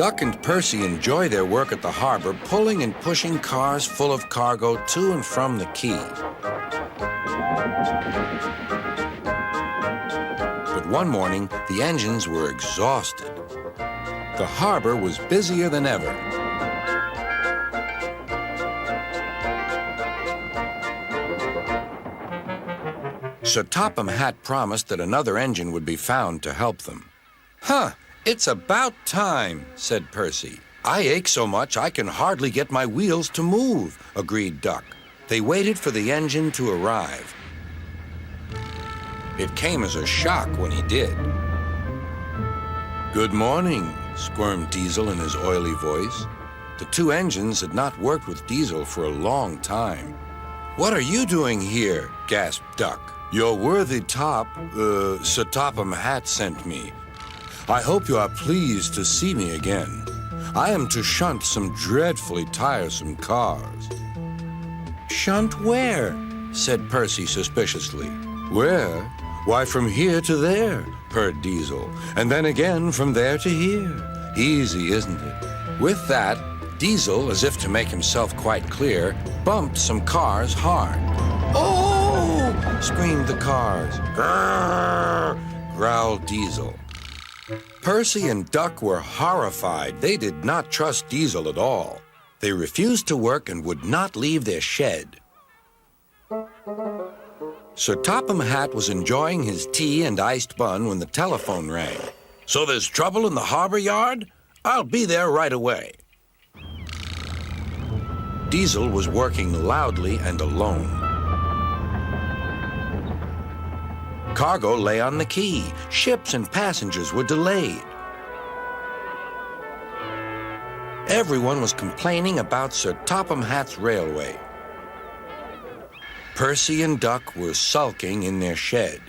Duck and Percy enjoy their work at the harbor, pulling and pushing cars full of cargo to and from the quay. But one morning, the engines were exhausted. The harbor was busier than ever. Sir Topham Hatt promised that another engine would be found to help them. "Huh, it's about time," said Percy. "I ache so much I can hardly get my wheels to move," agreed Duck. They waited for the engine to arrive. It came as a shock when he did. "Good morning," squirmed Diesel in his oily voice. The two engines had not worked with Diesel for a long time. "What are you doing here?" gasped Duck. "Your worthy Sir Topham Hatt sent me. I hope you are pleased to see me again. I am to shunt some dreadfully tiresome cars." "Shunt where?" said Percy suspiciously. "Where? Why, from here to there," purred Diesel, "and then again from there to here. Easy, isn't it?" With that, Diesel, as if to make himself quite clear, bumped some cars hard. "Oh!" screamed the cars. "Grrr!" growled Diesel. Percy and Duck were horrified. They did not trust Diesel at all. They refused to work and would not leave their shed. Sir Topham Hatt was enjoying his tea and iced bun when the telephone rang. "So there's trouble in the harbor yard? I'll be there right away." Diesel was working loudly and alone. Cargo lay on the quay. Ships and passengers were delayed. Everyone was complaining about Sir Topham Hatt's railway. Percy and Duck were sulking in their shed.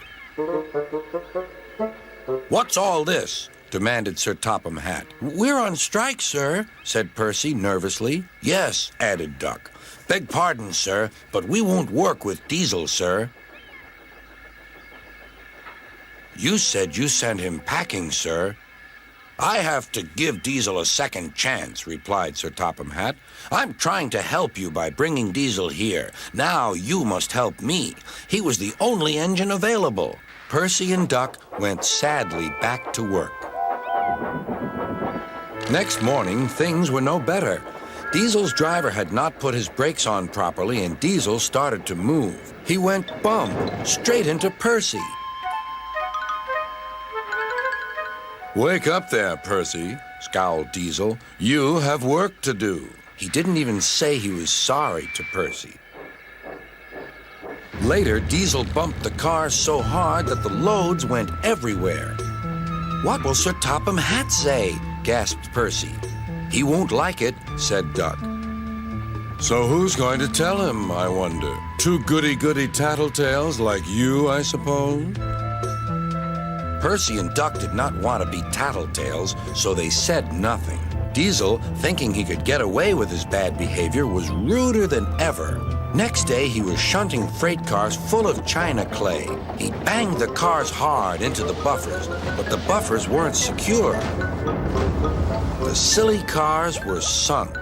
"What's all this?" demanded Sir Topham Hatt. "We're on strike, sir," said Percy nervously. "Yes," added Duck. "Beg pardon, sir, but we won't work with Diesel, sir." "You said you sent him packing, sir." "I have to give Diesel a second chance," replied Sir Topham Hatt. "I'm trying to help you by bringing Diesel here. Now you must help me. He was the only engine available." Percy and Duck went sadly back to work. Next morning, things were no better. Diesel's driver had not put his brakes on properly, and Diesel started to move. He went bump straight into Percy. "Wake up there, Percy," scowled Diesel. "You have work to do." He didn't even say he was sorry to Percy. Later, Diesel bumped the cars so hard that the loads went everywhere. "What will Sir Topham Hatt say?" gasped Percy. "He won't like it," said Duck. "So who's going to tell him, I wonder? Two goody-goody tattletales like you, I suppose?" Percy and Duck did not want to be tattletales, so they said nothing. Diesel, thinking he could get away with his bad behavior, was ruder than ever. Next day, he was shunting freight cars full of china clay. He banged the cars hard into the buffers, but the buffers weren't secure. The silly cars were sunk.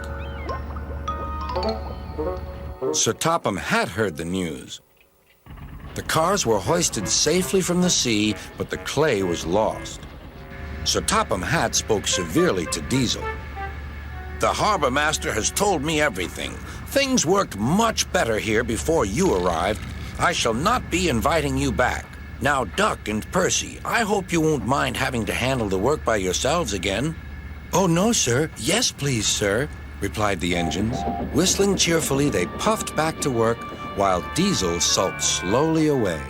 Sir Topham Hatt heard the news. The cars were hoisted safely from the sea, but the clay was lost. Sir Topham Hatt spoke severely to Diesel. "The harbor master has told me everything. Things worked much better here before you arrived. I shall not be inviting you back. Now, Duck and Percy, I hope you won't mind having to handle the work by yourselves again." "Oh, no, sir. Yes, please, sir," replied the engines. Whistling cheerfully, they puffed back to work, while Diesel sulked slowly away.